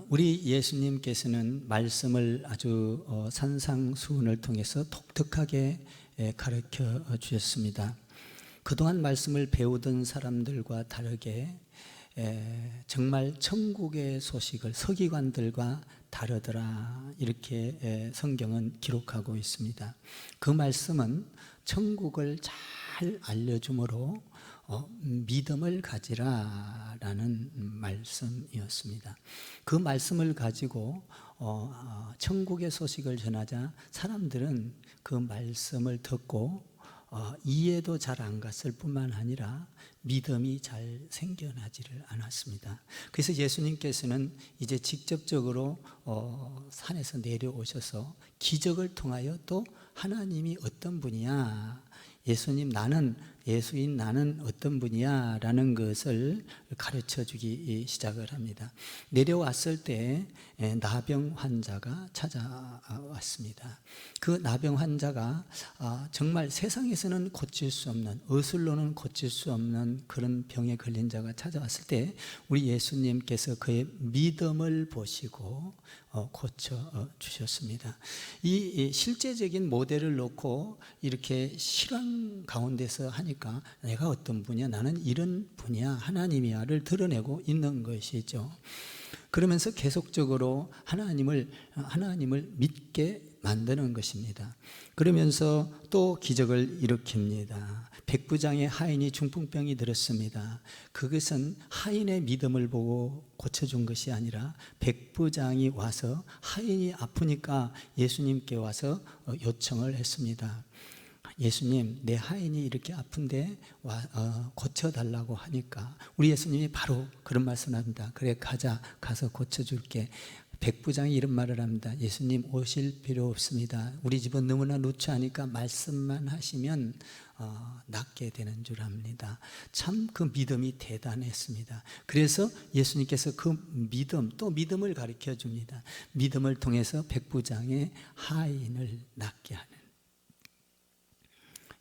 우리 예수님께서는 말씀을 아주 산상수훈을 통해서 독특하게 가르쳐 주셨습니다. 그동안 말씀을 배우던 사람들과 다르게 정말 천국의 소식을 서기관들과 다르더라, 이렇게 성경은 기록하고 있습니다. 그 말씀은 천국을 잘 알려주므로 믿음을 가지라라는 말씀이었습니다. 그 말씀을 가지고 천국의 소식을 전하자 사람들은 그 말씀을 듣고 이해도 잘 안 갔을 뿐만 아니라 믿음이 잘 생겨나지를 않았습니다. 그래서 예수님께서는 이제 직접적으로 산에서 내려오셔서 기적을 통하여 또 하나님이 어떤 분이야, 예수인 나는 어떤 분이야 라는 것을 가르쳐 주기 시작을 합니다. 내려왔을 때 나병 환자가 찾아왔습니다. 그 나병 환자가 정말 세상에서는 고칠 수 없는, 의술로는 고칠 수 없는 그런 병에 걸린 자가 찾아왔을 때 우리 예수님께서 그의 믿음을 보시고 고쳐 주셨습니다. 이 실제적인 모델을 놓고 이렇게 실황 가운데서 하니까 내가 어떤 분이야, 나는 이런 분이야, 하나님이야를 드러내고 있는 것이죠. 그러면서 계속적으로 하나님을 믿게 만드는 것입니다. 그러면서 또 기적을 일으킵니다. 백부장의 하인이 중풍병이 들었습니다. 그것은 하인의 믿음을 보고 고쳐준 것이 아니라 백부장이 와서 하인이 아프니까 예수님께 와서 요청을 했습니다. 예수님, 내 하인이 이렇게 아픈데 고쳐달라고 하니까 우리 예수님이 바로 그런 말씀을 합니다. 그래, 가서 고쳐줄게. 백부장이 이런 말을 합니다. 예수님, 오실 필요 없습니다. 우리 집은 너무나 누추하니까 말씀만 하시면 낫게 되는 줄 압니다. 참 그 믿음이 대단했습니다. 그래서 예수님께서 그 믿음, 또 믿음을 가르쳐 줍니다. 믿음을 통해서 백부장의 하인을 낫게 하는.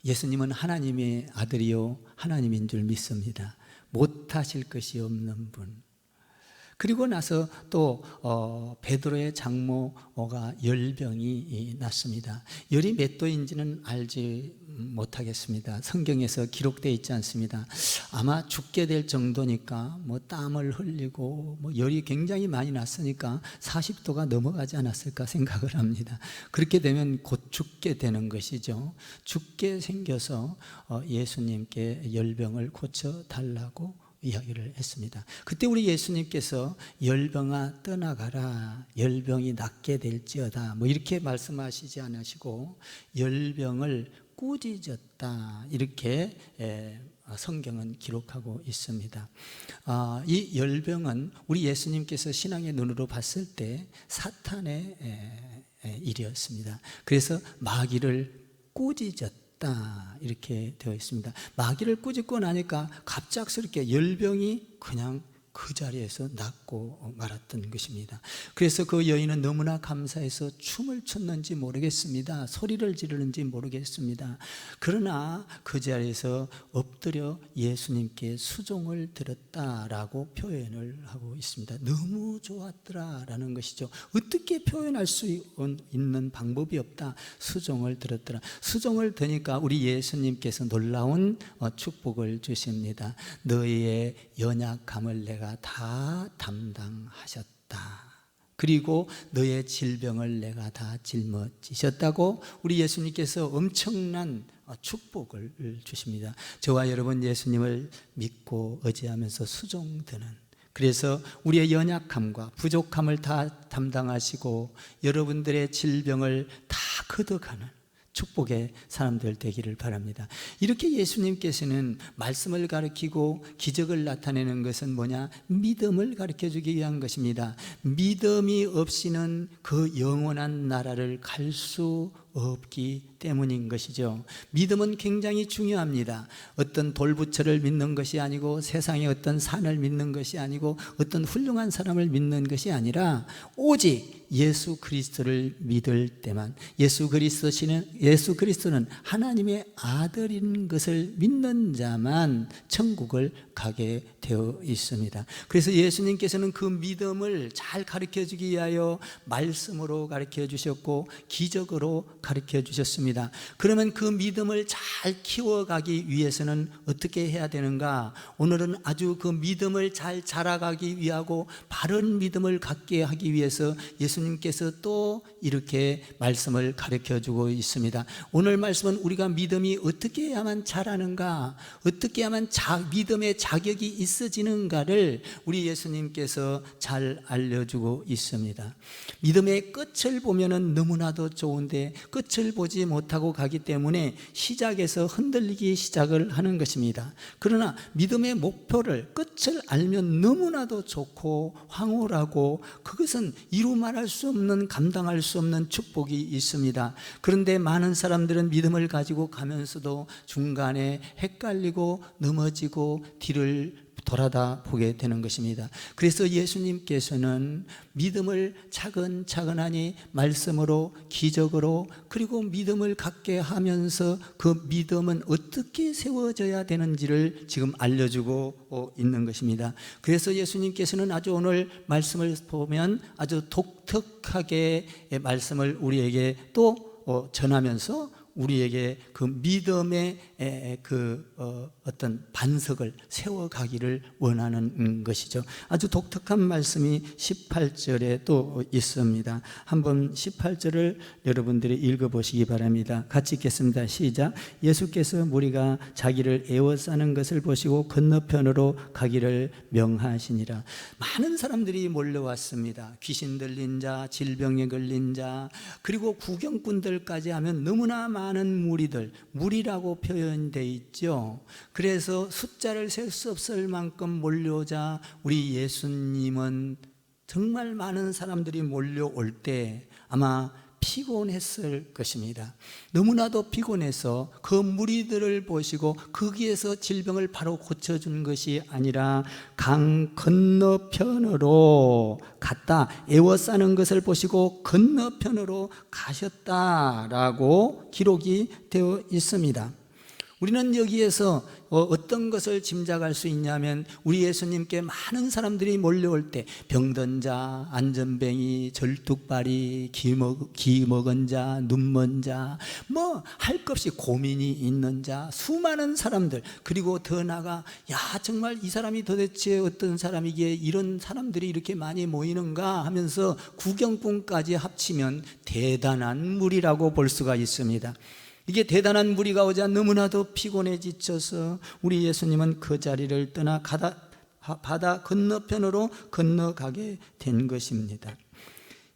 예수님은 하나님의 아들이요 하나님인 줄 믿습니다. 못하실 것이 없는 분. 그리고 나서 또 베드로의 장모가 열병이 났습니다. 열이 몇 도인지는 알지 못하겠습니다. 성경에서 기록되어 있지 않습니다. 아마 죽게 될 정도니까 땀을 흘리고 열이 굉장히 많이 났으니까 40도가 넘어가지 않았을까 생각을 합니다. 그렇게 되면 곧 죽게 되는 것이죠. 죽게 생겨서 예수님께 열병을 고쳐달라고 이야기를 했습니다. 그때 우리 예수님께서 열병아 떠나가라, 열병이 낫게 될지어다, 이렇게 말씀하시지 않으시고 열병을 꾸짖었다, 이렇게 성경은 기록하고 있습니다. 이 열병은 우리 예수님께서 신앙의 눈으로 봤을 때 사탄의 일이었습니다. 그래서 마귀를 꾸짖었다, 이렇게 되어 있습니다. 마귀를 꾸짖고 나니까 갑작스럽게 열병이 그냥 그 자리에서 낫고 말았던 것입니다. 그래서 그 여인은 너무나 감사해서 춤을 췄는지 모르겠습니다. 소리를 지르는지 모르겠습니다. 그러나 그 자리에서 엎드려 예수님께 수종을 들었다라고 표현을 하고 있습니다. 너무 좋았더라라는 것이죠. 어떻게 표현할 수 있는 방법이 없다. 수종을 들었더라. 수종을 드니까 우리 예수님께서 놀라운 축복을 주십니다. 너희의 연약함을 내가 다 담당하셨다. 그리고 너의 질병을 내가 다 짊어지셨다고 우리 예수님께서 엄청난 축복을 주십니다. 저와 여러분 예수님을 믿고 의지하면서 수종드는, 그래서 우리의 연약함과 부족함을 다 담당하시고 여러분들의 질병을 다 거둬가는 축복의 사람들 되기를 바랍니다. 이렇게 예수님께서는 말씀을 가르치고 기적을 나타내는 것은 뭐냐? 믿음을 가르쳐 주기 위한 것입니다. 믿음이 없이는 그 영원한 나라를 갈 수 없기 때문인 것이죠. 믿음은 굉장히 중요합니다. 어떤 돌부처를 믿는 것이 아니고 세상의 어떤 산을 믿는 것이 아니고 어떤 훌륭한 사람을 믿는 것이 아니라 오직 예수 그리스도를 믿을 때만, 예수 그리스도는 하나님의 아들인 것을 믿는 자만 천국을 가게 되어 있습니다. 그래서 예수님께서는 그 믿음을 잘 가르쳐 주기 위하여 말씀으로 가르쳐 주셨고 기적으로 가르쳐 주셨습니다. 그러면 그 믿음을 잘 키워가기 위해서는 어떻게 해야 되는가? 오늘은 아주 그 믿음을 잘 자라가기 위하고 바른 믿음을 갖게 하기 위해서 예수님께서 또 이렇게 말씀을 가르쳐 주고 있습니다. 오늘 말씀은 우리가 믿음이 어떻게 해야만 자라는가, 어떻게 해야만 믿음의 자격이 있어지는가를 우리 예수님께서 잘 알려주고 있습니다. 믿음의 끝을 보면은 너무나도 좋은데 끝을 보지 못하고 가기 때문에 시작에서 흔들리기 시작을 하는 것입니다. 그러나 믿음의 목표를, 끝을 알면 너무나도 좋고 황홀하고 그것은 이루 말할 수 없는, 감당할 수 없는 축복이 있습니다. 그런데 많은 사람들은 믿음을 가지고 가면서도 중간에 헷갈리고 넘어지고 뒤를 돌아다 보게 되는 것입니다. 그래서 예수님께서는 믿음을 차근차근하니 말씀으로, 기적으로, 그리고 믿음을 갖게 하면서 그 믿음은 어떻게 세워져야 되는지를 지금 알려주고 있는 것입니다. 그래서 예수님께서는 아주 오늘 말씀을 보면 아주 독특하게 말씀을 우리에게 또 전하면서 우리에게 그 믿음의 어떤 반석을 세워가기를 원하는 것이죠. 아주 독특한 말씀이 18절에 또 있습니다. 한번 18절을 여러분들이 읽어보시기 바랍니다. 같이 읽겠습니다. 시작. 예수께서 무리가 자기를 에워싸는 것을 보시고 건너편으로 가기를 명하시니라. 많은 사람들이 몰려왔습니다. 귀신 들린 자, 질병에 걸린 자, 그리고 구경꾼들까지 하면 너무나 많은 무리라고 표현되어 있죠. 그래서 숫자를 셀 수 없을 만큼 몰려오자 우리 예수님은 정말 많은 사람들이 몰려올 때 아마 피곤했을 것입니다. 너무나도 피곤해서 그 무리들을 보시고 거기에서 질병을 바로 고쳐준 것이 아니라 강 건너편으로 갔다, 에워싸는 것을 보시고 건너편으로 가셨다라고 기록이 되어 있습니다. 우리는 여기에서 어떤 것을 짐작할 수 있냐면 우리 예수님께 많은 사람들이 몰려올 때 병든 자, 안전뱅이, 절뚝발이, 기 먹은 자, 눈먼 자, 뭐 할 것 없이 고민이 있는 자, 수많은 사람들, 그리고 더 나아가 야 정말 이 사람이 도대체 어떤 사람이기에 이런 사람들이 이렇게 많이 모이는가 하면서 구경꾼까지 합치면 대단한 무리라고 볼 수가 있습니다. 이게 대단한 무리가 오자 너무나도 피곤해 지쳐서 우리 예수님은 그 자리를 떠나 바다 건너편으로 건너가게 된 것입니다.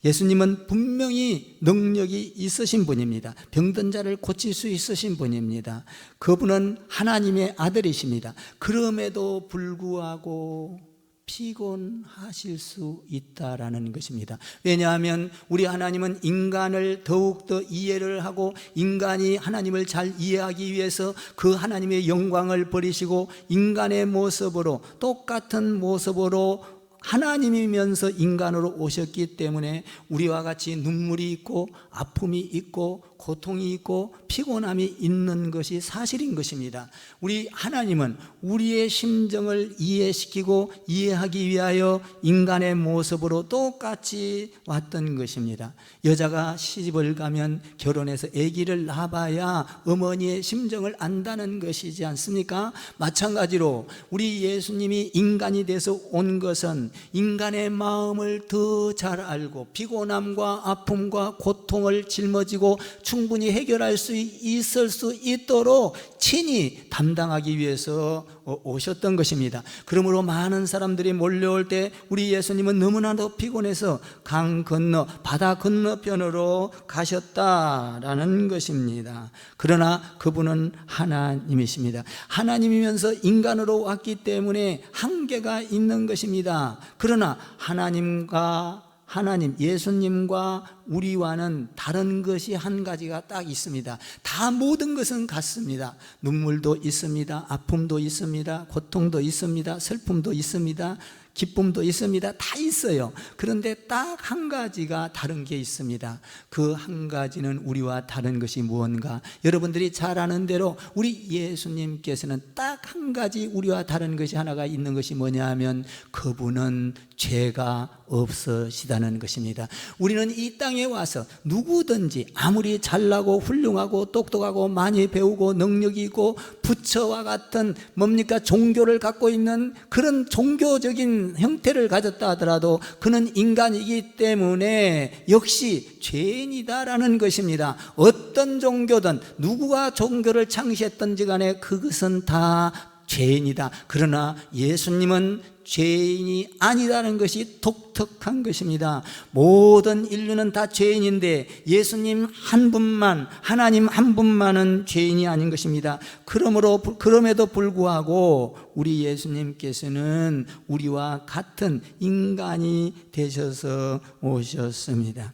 예수님은 분명히 능력이 있으신 분입니다. 병든 자를 고칠 수 있으신 분입니다. 그분은 하나님의 아들이십니다. 그럼에도 불구하고 피곤하실 수 있다라는 것입니다. 왜냐하면 우리 하나님은 인간을 더욱더 이해를 하고 인간이 하나님을 잘 이해하기 위해서 그 하나님의 영광을 버리시고 인간의 모습으로, 똑같은 모습으로 하나님이면서 인간으로 오셨기 때문에 우리와 같이 눈물이 있고 아픔이 있고 고통이 있고 피곤함이 있는 것이 사실인 것입니다. 우리 하나님은 우리의 심정을 이해시키고 이해하기 위하여 인간의 모습으로 똑같이 왔던 것입니다. 여자가 시집을 가면 결혼해서 아기를 낳아봐야 어머니의 심정을 안다는 것이지 않습니까? 마찬가지로 우리 예수님이 인간이 돼서 온 것은 인간의 마음을 더 잘 알고 피곤함과 아픔과 고통을 짊어지고 충분히 해결할 수 있을 수 있도록 친히 담당하기 위해서 오셨던 것입니다. 그러므로 많은 사람들이 몰려올 때 우리 예수님은 너무나도 피곤해서 강 건너, 바다 건너편으로 가셨다라는 것입니다. 그러나 그분은 하나님이십니다. 하나님이면서 인간으로 왔기 때문에 한계가 있는 것입니다. 그러나 하나님과 하나님, 예수님과 우리와는 다른 것이 한 가지가 딱 있습니다. 다 모든 것은 같습니다. 눈물도 있습니다. 아픔도 있습니다. 고통도 있습니다. 슬픔도 있습니다. 기쁨도 있습니다. 다 있어요. 그런데 딱 한 가지가 다른 게 있습니다. 그 한 가지는 우리와 다른 것이 무언가? 여러분들이 잘 아는 대로 우리 예수님께서는 딱 한 가지 우리와 다른 것이 하나가 있는 것이 뭐냐 하면 그분은 죄가 없으시다는 것입니다. 우리는 이 땅에 와서 누구든지 아무리 잘나고 훌륭하고 똑똑하고 많이 배우고 능력이 있고 부처와 같은 뭡니까 종교를 갖고 있는 그런 종교적인 형태를 가졌다 하더라도 그는 인간이기 때문에 역시 죄인이다라는 것입니다. 어떤 종교든 누구가 종교를 창시했든지 간에 그것은 다 죄인이다. 그러나 예수님은 죄인이 아니다는 것이 독특한 것입니다. 모든 인류는 다 죄인인데 예수님 한 분만, 하나님 한 분만은 죄인이 아닌 것입니다. 그럼에도 불구하고 우리 예수님께서는 우리와 같은 인간이 되셔서 오셨습니다.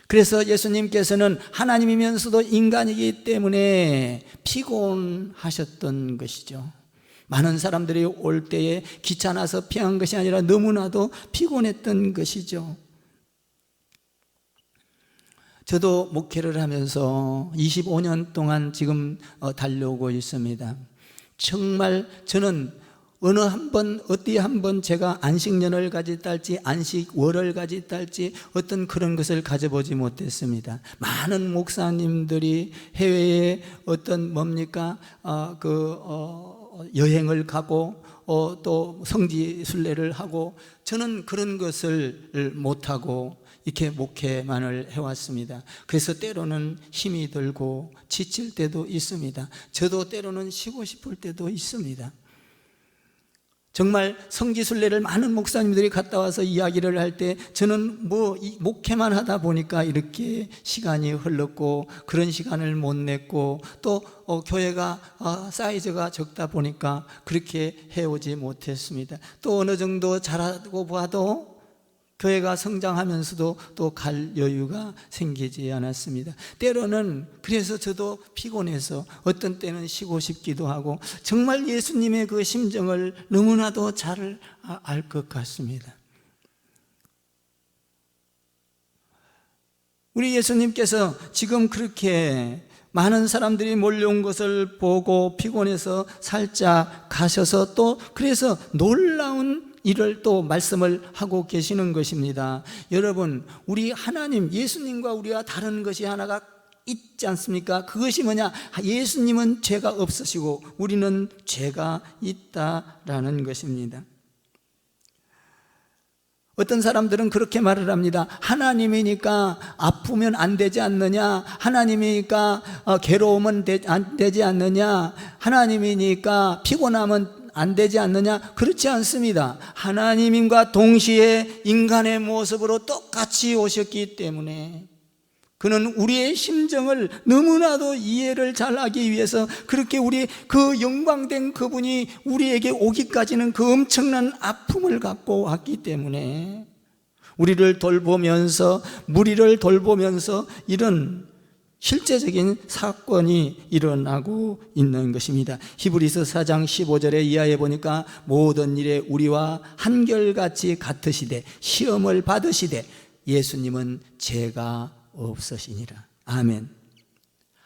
그래서 예수님께서는 하나님이면서도 인간이기 때문에 피곤하셨던 것이죠. 많은 사람들이 올 때에 귀찮아서 피한 것이 아니라 너무나도 피곤했던 것이죠. 저도 목회를 하면서 25년 동안 지금 달려오고 있습니다. 정말 저는 어디 한번 제가 안식년을 가졌다 할지 안식월을 가졌다 할지 어떤 그런 것을 가져보지 못했습니다. 많은 목사님들이 해외에 어떤 여행을 가고 또 성지 순례를 하고 저는 그런 것을 못하고 이렇게 목회만을 해왔습니다. 그래서 때로는 힘이 들고 지칠 때도 있습니다. 저도 때로는 쉬고 싶을 때도 있습니다. 정말 성지순례를 많은 목사님들이 갔다 와서 이야기를 할 때 저는 목회만 하다 보니까 이렇게 시간이 흘렀고 그런 시간을 못 냈고 또 교회가 사이즈가 적다 보니까 그렇게 해오지 못했습니다. 또 어느 정도 잘하고 봐도 교회가 성장하면서도 또 갈 여유가 생기지 않았습니다. 때로는 그래서 저도 피곤해서 어떤 때는 쉬고 싶기도 하고 정말 예수님의 그 심정을 너무나도 잘 알 것 같습니다. 우리 예수님께서 지금 그렇게 많은 사람들이 몰려온 것을 보고 피곤해서 살짝 가셔서 또 그래서 놀라운 일을 또 말씀을 하고 계시는 것입니다. 여러분, 우리 하나님 예수님과 우리와 다른 것이 하나가 있지 않습니까? 그것이 뭐냐? 예수님은 죄가 없으시고 우리는 죄가 있다라는 것입니다. 어떤 사람들은 그렇게 말을 합니다. 하나님이니까 아프면 안 되지 않느냐? 하나님이니까 괴로우면 안 되지 않느냐? 하나님이니까 피곤하면 안 되지 않느냐? 그렇지 않습니다. 하나님과 동시에 인간의 모습으로 똑같이 오셨기 때문에 그는 우리의 심정을 너무나도 이해를 잘하기 위해서 그렇게 우리 그 영광된 그분이 우리에게 오기까지는 그 엄청난 아픔을 갖고 왔기 때문에 우리를 돌보면서 무리를 돌보면서 이런 실제적인 사건이 일어나고 있는 것입니다. 히브리서 4장 15절에 이하에 보니까 모든 일에 우리와 한결같이 같으시되 시험을 받으시되 예수님은 죄가 없으시니라. 아멘.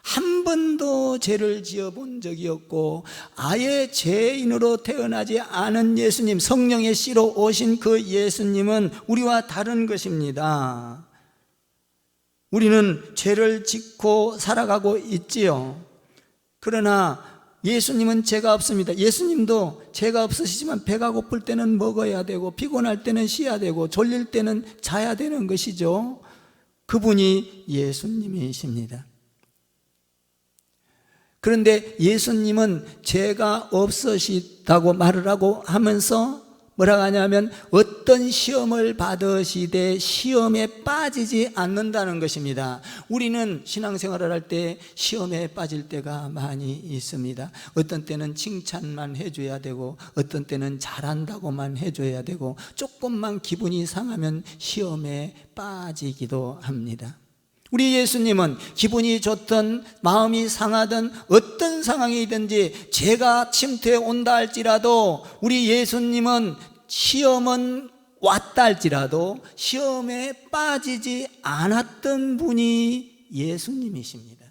한 번도 죄를 지어본 적이 없고 아예 죄인으로 태어나지 않은 예수님, 성령의 씨로 오신 그 예수님은 우리와 다른 것입니다. 우리는 죄를 짓고 살아가고 있지요. 그러나 예수님은 죄가 없습니다. 예수님도 죄가 없으시지만 배가 고플 때는 먹어야 되고 피곤할 때는 쉬어야 되고 졸릴 때는 자야 되는 것이죠. 그분이 예수님이십니다. 그런데 예수님은 죄가 없으시다고 말을 하고 하면서 뭐라고 하냐면 어떤 시험을 받으시되 시험에 빠지지 않는다는 것입니다. 우리는 신앙생활을 할 때 시험에 빠질 때가 많이 있습니다. 어떤 때는 칭찬만 해줘야 되고 어떤 때는 잘한다고만 해줘야 되고 조금만 기분이 상하면 시험에 빠지기도 합니다. 우리 예수님은 기분이 좋든 마음이 상하든 어떤 상황이든지 죄가 침투해 온다 할지라도 우리 예수님은 시험은 왔다 할지라도 시험에 빠지지 않았던 분이 예수님이십니다.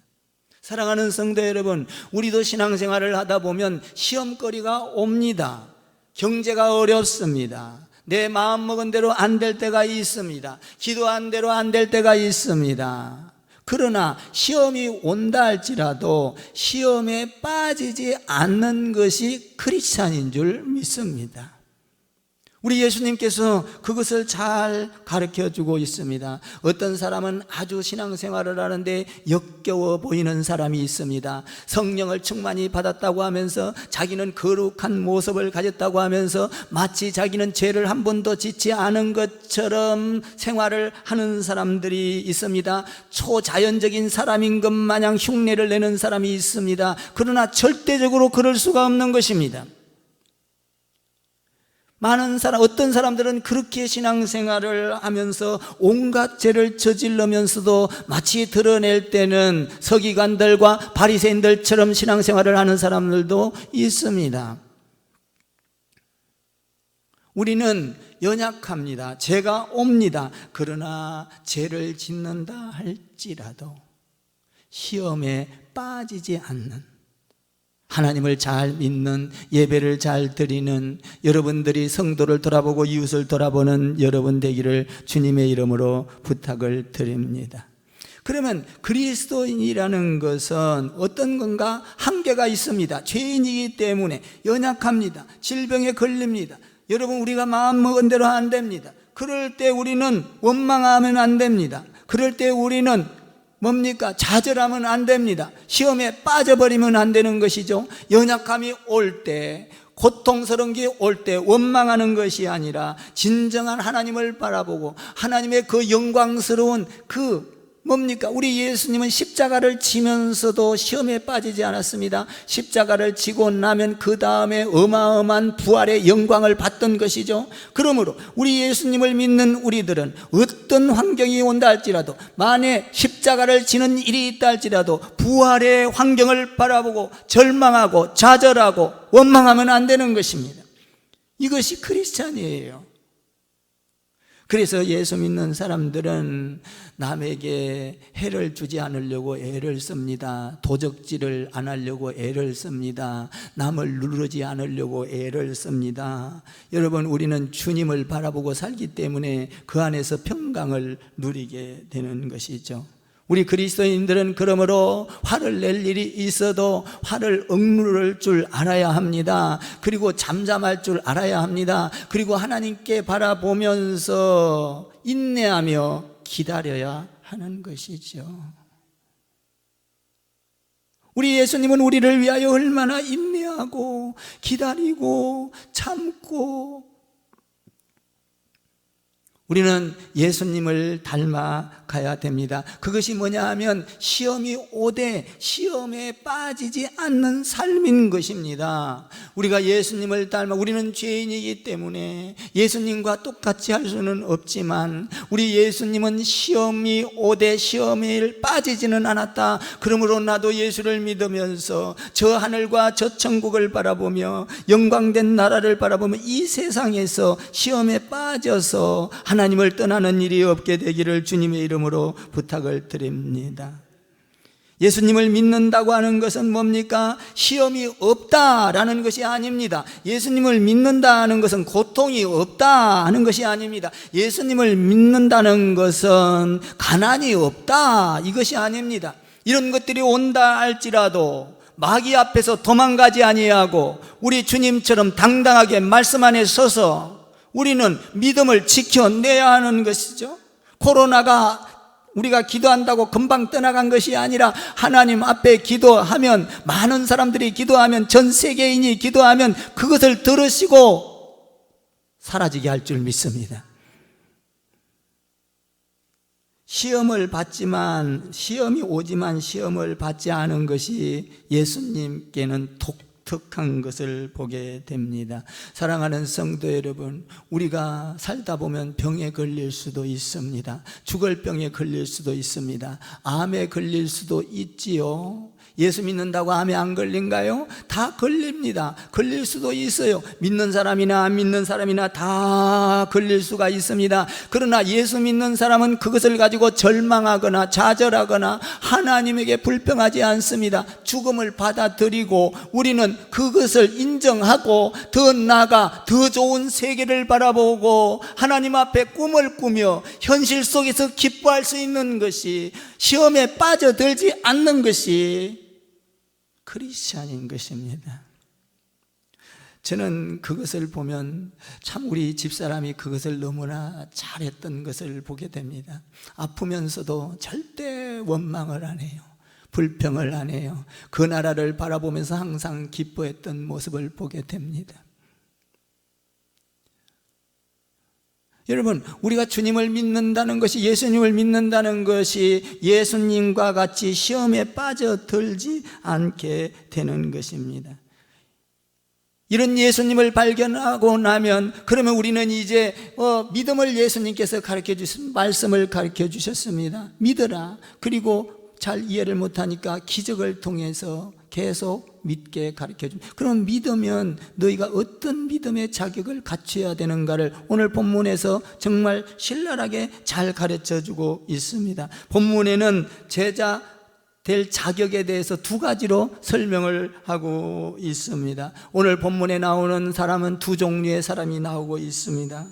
사랑하는 성도 여러분, 우리도 신앙생활을 하다 보면 시험거리가 옵니다. 경제가 어렵습니다. 내 마음먹은 대로 안 될 때가 있습니다. 기도한 대로 안 될 때가 있습니다. 그러나 시험이 온다 할지라도 시험에 빠지지 않는 것이 크리스찬인 줄 믿습니다. 우리 예수님께서 그것을 잘 가르쳐주고 있습니다. 어떤 사람은 아주 신앙생활을 하는데 역겨워 보이는 사람이 있습니다. 성령을 충만히 받았다고 하면서 자기는 거룩한 모습을 가졌다고 하면서 마치 자기는 죄를 한 번도 짓지 않은 것처럼 생활을 하는 사람들이 있습니다. 초자연적인 사람인 것 마냥 흉내를 내는 사람이 있습니다. 그러나 절대적으로 그럴 수가 없는 것입니다. 어떤 사람들은 그렇게 신앙생활을 하면서 온갖 죄를 저질러면서도 마치 드러낼 때는 서기관들과 바리새인들처럼 신앙생활을 하는 사람들도 있습니다. 우리는 연약합니다. 죄가 옵니다. 그러나 죄를 짓는다 할지라도 시험에 빠지지 않는, 하나님을 잘 믿는, 예배를 잘 드리는 여러분들이 성도를 돌아보고 이웃을 돌아보는 여러분 되기를 주님의 이름으로 부탁을 드립니다. 그러면 그리스도인이라는 것은 어떤 건가? 한계가 있습니다. 죄인이기 때문에 연약합니다. 질병에 걸립니다. 여러분, 우리가 마음먹은 대로 안 됩니다. 그럴 때 우리는 원망하면 안 됩니다. 그럴 때 우리는 좌절하면 안 됩니다. 시험에 빠져버리면 안 되는 것이죠. 연약함이 올 때, 고통스러운 게 올 때 원망하는 것이 아니라 진정한 하나님을 바라보고 하나님의 그 영광스러운 우리 예수님은 십자가를 지면서도 시험에 빠지지 않았습니다. 십자가를 지고 나면 그 다음에 어마어마한 부활의 영광을 받던 것이죠. 그러므로 우리 예수님을 믿는 우리들은 어떤 환경이 온다 할지라도, 만에 십자가를 지는 일이 있다 할지라도 부활의 환경을 바라보고 절망하고 좌절하고 원망하면 안 되는 것입니다. 이것이 크리스찬이에요. 그래서 예수 믿는 사람들은 남에게 해를 주지 않으려고 애를 씁니다. 도적질을 안 하려고 애를 씁니다. 남을 누르지 않으려고 애를 씁니다. 여러분, 우리는 주님을 바라보고 살기 때문에 그 안에서 평강을 누리게 되는 것이죠. 우리 그리스도인들은 그러므로 화를 낼 일이 있어도 화를 억누를 줄 알아야 합니다. 그리고 잠잠할 줄 알아야 합니다. 그리고 하나님께 바라보면서 인내하며 기다려야 하는 것이죠. 우리 예수님은 우리를 위하여 얼마나 인내하고 기다리고 참고, 우리는 예수님을 닮아가야 됩니다. 그것이 뭐냐 하면 시험이 오되 시험에 빠지지 않는 삶인 것입니다. 우리가 예수님을 우리는 죄인이기 때문에 예수님과 똑같이 할 수는 없지만 우리 예수님은 시험이 오되 시험에 빠지지는 않았다. 그러므로 나도 예수를 믿으면서 저 하늘과 저 천국을 바라보며 영광된 나라를 바라보며 이 세상에서 시험에 빠져서 하나님을 떠나는 일이 없게 되기를 주님의 이름으로 부탁을 드립니다. 예수님을 믿는다고 하는 것은 뭡니까? 시험이 없다라는 것이 아닙니다. 예수님을 믿는다는 것은 고통이 없다 하는 것이 아닙니다. 예수님을 믿는다는 것은 가난이 없다 이것이 아닙니다. 이런 것들이 온다 할지라도 마귀 앞에서 도망가지 아니하고 우리 주님처럼 당당하게 말씀 안에 서서 우리는 믿음을 지켜내야 하는 것이죠. 코로나가 우리가 기도한다고 금방 떠나간 것이 아니라 하나님 앞에 기도하면, 많은 사람들이 기도하면, 전 세계인이 기도하면 그것을 들으시고 사라지게 할 줄 믿습니다. 시험을 받지만, 시험이 오지만 시험을 받지 않은 것이 예수님께는 독특한 것을 보게 됩니다. 사랑하는 성도 여러분, 우리가 살다 보면 병에 걸릴 수도 있습니다. 죽을 병에 걸릴 수도 있습니다. 암에 걸릴 수도 있지요. 예수 믿는다고 암에 안 걸린가요? 다 걸립니다. 걸릴 수도 있어요. 믿는 사람이나 안 믿는 사람이나 다 걸릴 수가 있습니다. 그러나 예수 믿는 사람은 그것을 가지고 절망하거나 좌절하거나 하나님에게 불평하지 않습니다. 죽음을 받아들이고 우리는 그것을 인정하고 더 나아가 더 좋은 세계를 바라보고 하나님 앞에 꿈을 꾸며 현실 속에서 기뻐할 수 있는 것이, 시험에 빠져들지 않는 것이 크리스찬인 것입니다. 저는 그것을 보면 참 우리 집사람이 그것을 너무나 잘했던 것을 보게 됩니다. 아프면서도 절대 원망을 안 해요. 불평을 안 해요. 그 나라를 바라보면서 항상 기뻐했던 모습을 보게 됩니다. 여러분, 우리가 주님을 믿는다는 것이, 예수님을 믿는다는 것이 예수님과 같이 시험에 빠져들지 않게 되는 것입니다. 이런 예수님을 발견하고 나면, 그러면 우리는 이제 믿음을 예수님께서 가르쳐 주신 말씀을 가르쳐 주셨습니다. 믿어라. 그리고 잘 이해를 못하니까 기적을 통해서 계속 믿게 가르쳐 줍니다. 그럼 믿으면 너희가 어떤 믿음의 자격을 갖춰야 되는가를 오늘 본문에서 정말 신랄하게 잘 가르쳐 주고 있습니다. 본문에는 제자 될 자격에 대해서 두 가지로 설명을 하고 있습니다. 오늘 본문에 나오는 사람은 두 종류의 사람이 나오고 있습니다.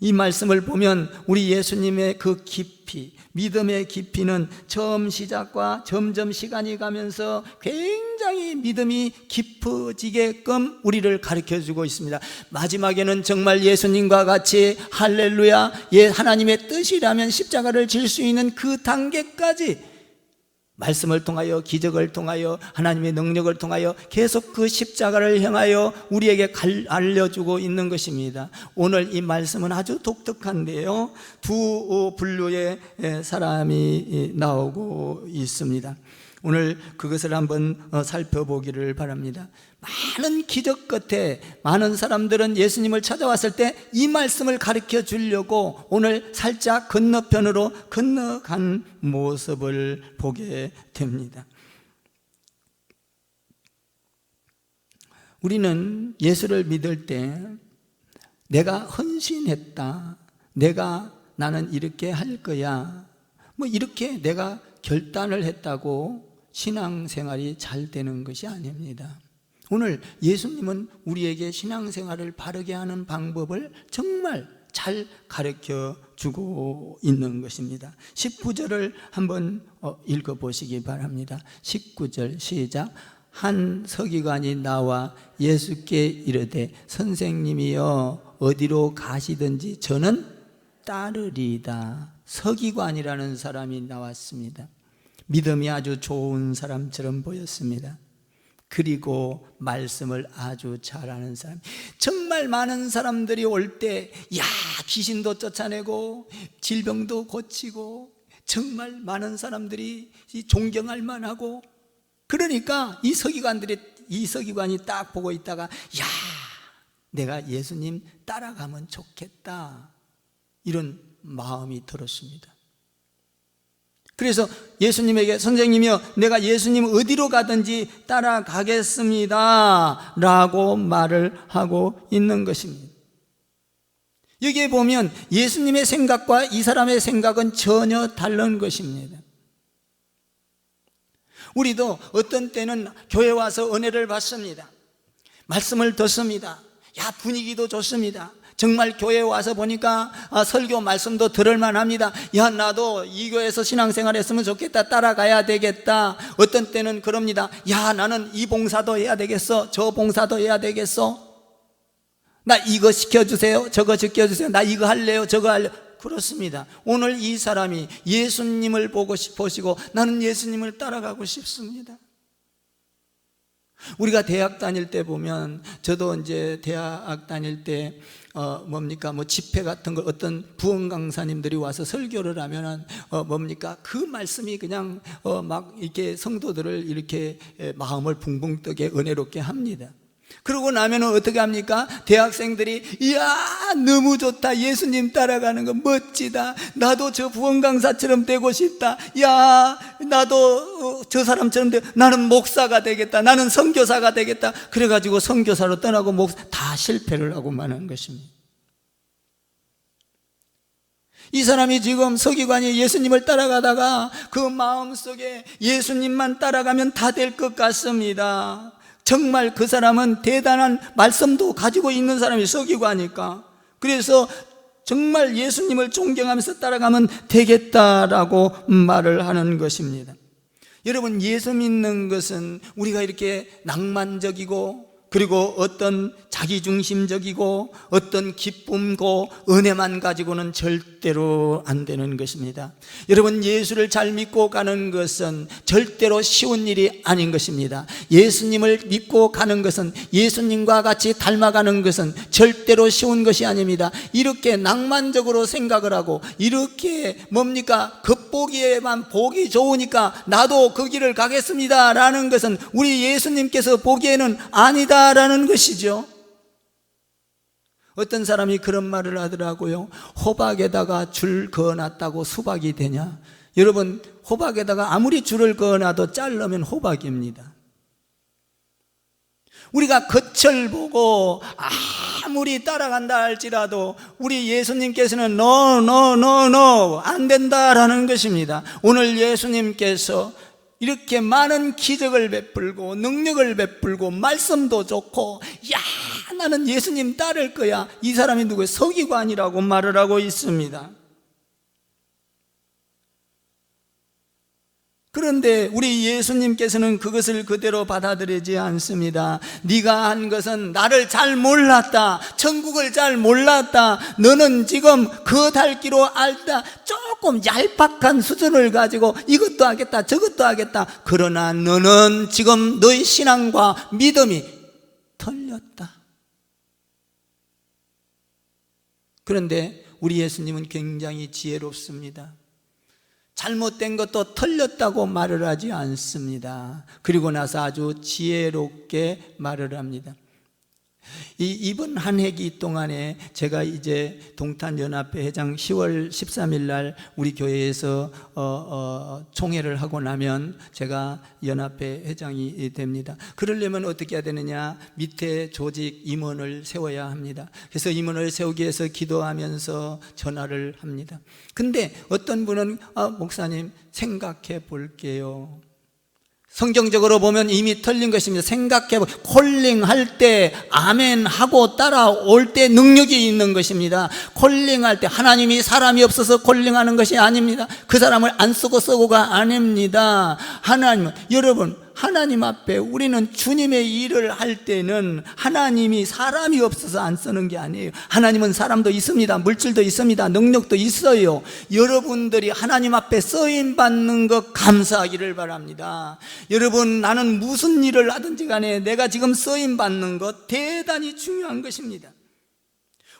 이 말씀을 보면 우리 예수님의 그 깊이, 믿음의 깊이는 처음 시작과 점점 시간이 가면서 굉장히 믿음이 깊어지게끔 우리를 가르쳐주고 있습니다. 마지막에는 정말 예수님과 같이 할렐루야, 하나님의 뜻이라면 십자가를 질 수 있는 그 단계까지 말씀을 통하여, 기적을 통하여, 하나님의 능력을 통하여 계속 그 십자가를 향하여 우리에게 알려주고 있는 것입니다. 오늘 이 말씀은 아주 독특한데요, 두 분류의 사람이 나오고 있습니다. 오늘 그것을 한번 살펴보기를 바랍니다. 많은 기적 끝에 많은 사람들은 예수님을 찾아왔을 때 이 말씀을 가르쳐 주려고 오늘 살짝 건너편으로 건너간 모습을 보게 됩니다. 우리는 예수를 믿을 때 내가 헌신했다, 나는 이렇게 할 거야, 이렇게 내가 결단을 했다고 신앙생활이 잘 되는 것이 아닙니다. 오늘 예수님은 우리에게 신앙생활을 바르게 하는 방법을 정말 잘 가르쳐 주고 있는 것입니다. 19절을 한번 읽어보시기 바랍니다. 19절 시작. 한 서기관이 나와 예수께 이르되 선생님이여 어디로 가시든지 저는 따르리이다. 서기관이라는 사람이 나왔습니다. 믿음이 아주 좋은 사람처럼 보였습니다. 그리고 말씀을 아주 잘하는 사람, 정말 많은 사람들이 올 때 귀신도 쫓아내고 질병도 고치고 정말 많은 사람들이 존경할 만하고, 그러니까 이 서기관이 딱 보고 있다가 내가 예수님 따라가면 좋겠다, 이런 마음이 들었습니다. 그래서 예수님에게 선생님이여 내가 예수님 어디로 가든지 따라가겠습니다 라고 말을 하고 있는 것입니다. 여기에 보면 예수님의 생각과 이 사람의 생각은 전혀 다른 것입니다. 우리도 어떤 때는 교회 와서 은혜를 받습니다. 말씀을 듣습니다. 분위기도 좋습니다. 정말 교회에 와서 보니까 설교 말씀도 들을만 합니다. 나도 이 교회에서 신앙생활 했으면 좋겠다, 따라가야 되겠다. 어떤 때는 그럽니다. 나는 이 봉사도 해야 되겠어, 저 봉사도 해야 되겠어, 나 이거 시켜주세요, 저거 시켜주세요, 나 이거 할래요, 저거 할래요. 그렇습니다. 오늘 이 사람이 예수님을 보시고 나는 예수님을 따라가고 싶습니다. 우리가 대학 다닐 때 보면, 저도 이제 대학 다닐 때 뭐 집회 같은 걸 어떤 부흥 강사님들이 와서 설교를 하면은 그 말씀이 그냥 막 이렇게 성도들을 이렇게 마음을 붕붕 뜨게 은혜롭게 합니다. 그러고 나면은 어떻게 합니까? 대학생들이 이야 너무 좋다, 예수님 따라가는 거 멋지다, 나도 저 부흥 강사처럼 되고 싶다, 야 나도 저 사람처럼 나는 목사가 되겠다, 나는 선교사가 되겠다. 그래가지고 선교사로 떠나고 다 실패를 하고 마는 것입니다. 이 사람이 지금 서기관이 예수님을 따라가다가 그 마음속에 예수님만 따라가면 다 될 것 같습니다. 정말 그 사람은 대단한 말씀도 가지고 있는 사람이 서기관이니까, 그래서 정말 예수님을 존경하면서 따라가면 되겠다라고 말을 하는 것입니다. 여러분, 예수 믿는 것은 우리가 이렇게 낭만적이고, 그리고 어떤 자기중심적이고 어떤 기쁨고 은혜만 가지고는 절대로 안 되는 것입니다. 여러분, 예수를 잘 믿고 가는 것은 절대로 쉬운 일이 아닌 것입니다. 예수님을 믿고 가는 것은, 예수님과 같이 닮아가는 것은 절대로 쉬운 것이 아닙니다. 이렇게 낭만적으로 생각을 하고, 이렇게 겉보기에만 보기 좋으니까 나도 그 길을 가겠습니다 라는 것은 우리 예수님께서 보기에는 아니다 라는 것이죠. 어떤 사람이 그런 말을 하더라고요. 호박에다가 줄 그어놨다고 수박이 되냐? 여러분, 호박에다가 아무리 줄을 그어놔도 자르면 호박입니다. 우리가 겉을 보고 아무리 따라간다 할지라도 우리 예수님께서는 no 안 된다라는 것입니다. 오늘 예수님께서 이렇게 많은 기적을 베풀고 능력을 베풀고 말씀도 좋고, 야 나는 예수님 따를 거야, 이 사람이 누구예요? 서기관이라고 말을 하고 있습니다. 그런데 우리 예수님께서는 그것을 그대로 받아들이지 않습니다. 네가 한 것은 나를 잘 몰랐다, 천국을 잘 몰랐다, 너는 지금 그 닳기로 알다, 조금 얄팍한 수준을 가지고 이것도 하겠다 저것도 하겠다. 그러나 너는 지금 너의 신앙과 믿음이 틀렸다. 그런데 우리 예수님은 굉장히 지혜롭습니다. 잘못된 것도 틀렸다고 말을 하지 않습니다. 그리고 나서 아주 지혜롭게 말을 합니다. 이번 한 해기 동안에 제가 이제 동탄연합회 회장 10월 13일 날 우리 교회에서 총회를 하고 나면 제가 연합회 회장이 됩니다. 그러려면 어떻게 해야 되느냐? 밑에 조직 임원을 세워야 합니다. 그래서 임원을 세우기 위해서 기도하면서 전화를 합니다. 근데 어떤 분은 목사님 생각해 볼게요. 성경적으로 보면 이미 틀린 것입니다. 생각해보, 콜링할 때 아멘 하고 따라올 때 능력이 있는 것입니다. 콜링할 때 하나님이 사람이 없어서 콜링하는 것이 아닙니다. 그 사람을 안 쓰고가 아닙니다. 하나님은, 여러분, 하나님 앞에 우리는 주님의 일을 할 때는 하나님이 사람이 없어서 안 쓰는 게 아니에요. 하나님은 사람도 있습니다. 물질도 있습니다. 능력도 있어요. 여러분들이 하나님 앞에 쓰임받는 것 감사하기를 바랍니다. 여러분, 나는 무슨 일을 하든지 간에 내가 지금 쓰임받는 것 대단히 중요한 것입니다.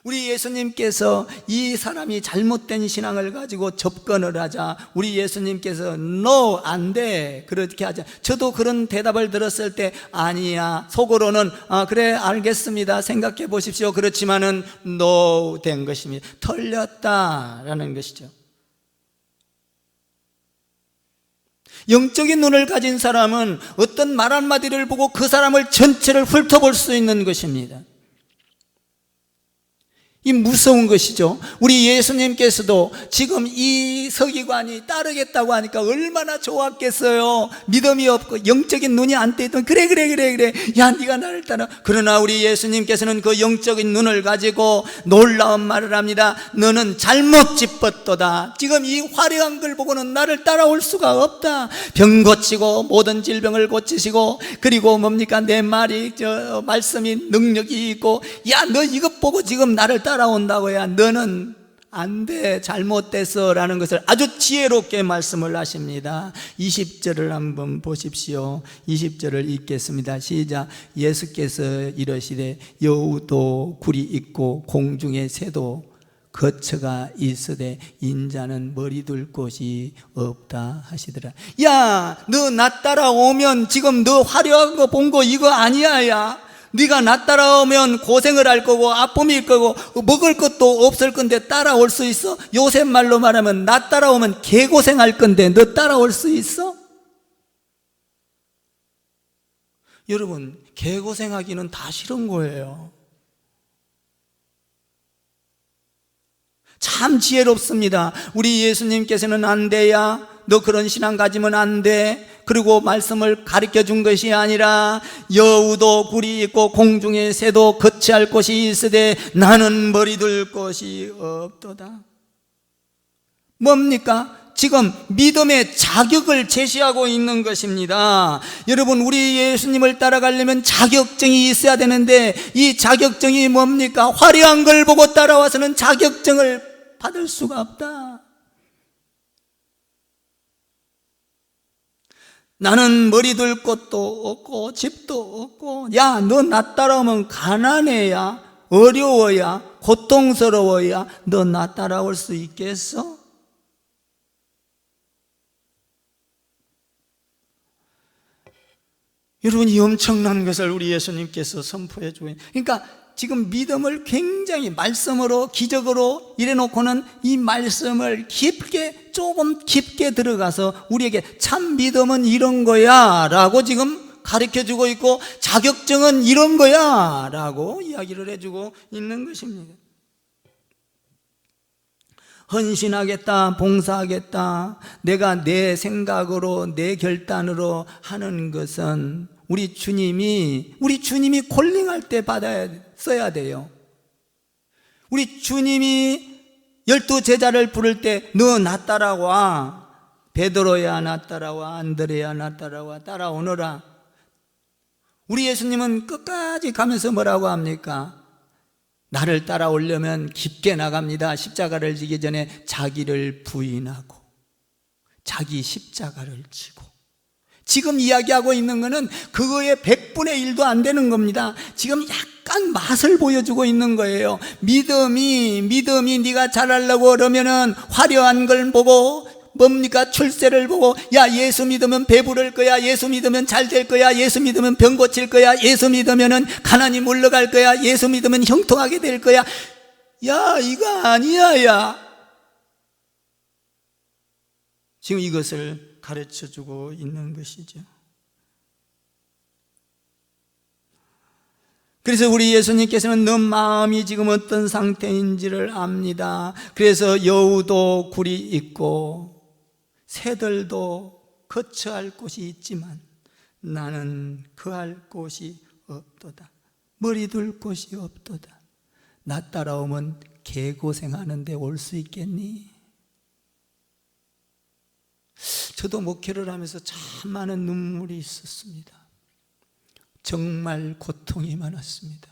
우리 예수님께서 이 사람이 잘못된 신앙을 가지고 접근을 하자 우리 예수님께서 no, 안 돼, 그렇게 하자. 저도 그런 대답을 들었을 때 아니야, 속으로는 그래 알겠습니다, 생각해 보십시오, 그렇지만은 no 된 것입니다. 틀렸다라는 것이죠. 영적인 눈을 가진 사람은 어떤 말 한마디를 보고 그 사람을 전체를 훑어볼 수 있는 것입니다. 이 무서운 것이죠. 우리 예수님께서도 지금 이 서기관이 따르겠다고 하니까 얼마나 좋았겠어요. 믿음이 없고 영적인 눈이 안 떠있던 그래 야 네가 나를 따라. 그러나 우리 예수님께서는 그 영적인 눈을 가지고 놀라운 말을 합니다. 너는 잘못 짚었도다. 지금 이 화려한 걸 보고는 나를 따라올 수가 없다. 병 고치고 모든 질병을 고치시고, 그리고 내 말이 말씀이 능력이 있고, 야 너 이것 보고 지금 나를 따라온다고야. 너는 안 돼, 잘못됐어 라는 것을 아주 지혜롭게 말씀을 하십니다. 20절을 한번 보십시오. 20절을 읽겠습니다. 시작. 예수께서 이르시되 여우도 굴이 있고 공중에 새도 거처가 있으되 인자는 머리 둘 곳이 없다 하시더라. 야, 너 나 따라오면 지금 너 화려한 거 본 거 이거 아니야. 야, 네가 나 따라오면 고생을 할 거고 아픔일 거고 먹을 것도 없을 건데 따라올 수 있어? 요새 말로 말하면 나 따라오면 개고생할 건데 너 따라올 수 있어? 여러분, 개고생하기는 다 싫은 거예요. 참 지혜롭습니다. 우리 예수님께서는 안 돼야, 너 그런 신앙 가지면 안 돼, 그리고 말씀을 가르쳐 준 것이 아니라 여우도 굴이 있고 공중에 새도 거처할 곳이 있으되 나는 머리 둘 곳이 없도다. 뭡니까? 지금 믿음의 자격을 제시하고 있는 것입니다. 여러분, 우리 예수님을 따라가려면 자격증이 있어야 되는데 이 자격증이 뭡니까? 화려한 걸 보고 따라와서는 자격증을 받을 수가 없다. 나는 머리 둘 곳도 없고 집도 없고, 야, 너 나 따라오면 가난해야, 어려워야, 고통스러워야 너 나 따라올 수 있겠어? 여러분, 이 엄청난 것을 우리 예수님께서 선포해 주고, 그러니까 지금 믿음을 굉장히 말씀으로 기적으로 이래놓고는 이 말씀을 깊게, 조금 깊게 들어가서 우리에게 참 믿음은 이런 거야 라고 지금 가르쳐주고 있고, 자격증은 이런 거야 라고 이야기를 해주고 있는 것입니다. 헌신하겠다, 봉사하겠다, 내가 내 생각으로 내 결단으로 하는 것은 우리 주님이 콜링할 때 써야 돼요. 우리 주님이 12 제자를 부를 때 너 나 따라와, 베드로야 나 따라와, 안드레야 나 따라와, 따라오너라. 우리 예수님은 끝까지 가면서 뭐라고 합니까? 나를 따라오려면 깊게 나갑니다. 십자가를 지기 전에 자기를 부인하고 자기 십자가를 지고. 지금 이야기하고 있는 것은 그거의 100분의 1도 안 되는 겁니다. 지금 약간 맛을 보여주고 있는 거예요. 믿음이 네가 잘하려고 그러면은 화려한 걸 보고, 뭡니까? 출세를 보고, 야, 예수 믿으면 배부를 거야, 예수 믿으면 잘 될 거야, 예수 믿으면 병 고칠 거야, 예수 믿으면 가난이 물러갈 거야, 예수 믿으면 형통하게 될 거야. 야, 이거 아니야. 야, 지금 이것을 가르쳐주고 있는 것이죠. 그래서 우리 예수님께서는 너 마음이 지금 어떤 상태인지를 압니다. 그래서 여우도 굴이 있고 새들도 거처할 곳이 있지만 나는 거할 곳이 없도다. 머리 둘 곳이 없도다. 나 따라오면 개고생하는데 올 수 있겠니? 저도 목회를 하면서 참 많은 눈물이 있었습니다. 정말 고통이 많았습니다.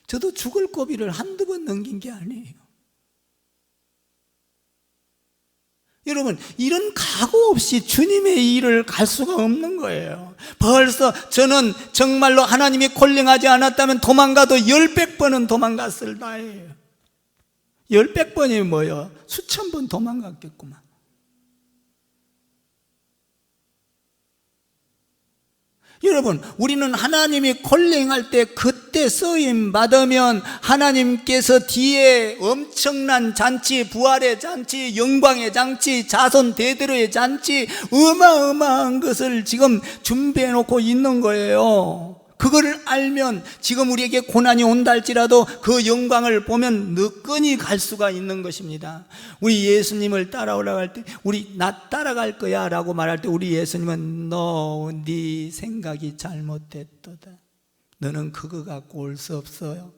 저도 죽을 고비를 한두 번 넘긴 게 아니에요. 여러분, 이런 각오 없이 주님의 일을 갈 수가 없는 거예요. 벌써 저는 정말로 하나님이 콜링하지 않았다면 도망가도 10~100번은 도망갔을 나예요. 10~100번이 뭐예요? 수천 번 도망갔겠구만. 여러분, 우리는 하나님이 콜링할 때 그때 쓰임 받으면 하나님께서 뒤에 엄청난 잔치, 부활의 잔치, 영광의 잔치, 자손 대대로의 잔치, 어마어마한 것을 지금 준비해 놓고 있는 거예요. 그거를 알면 지금 우리에게 고난이 온다 할지라도 그 영광을 보면 느끈히 갈 수가 있는 것입니다. 우리 예수님을 따라오라고 할 때, 우리 나 따라갈 거야 라고 말할 때 우리 예수님은 너, 네 생각이 잘못됐도다. 너는 그거 갖고 올 수 없어요.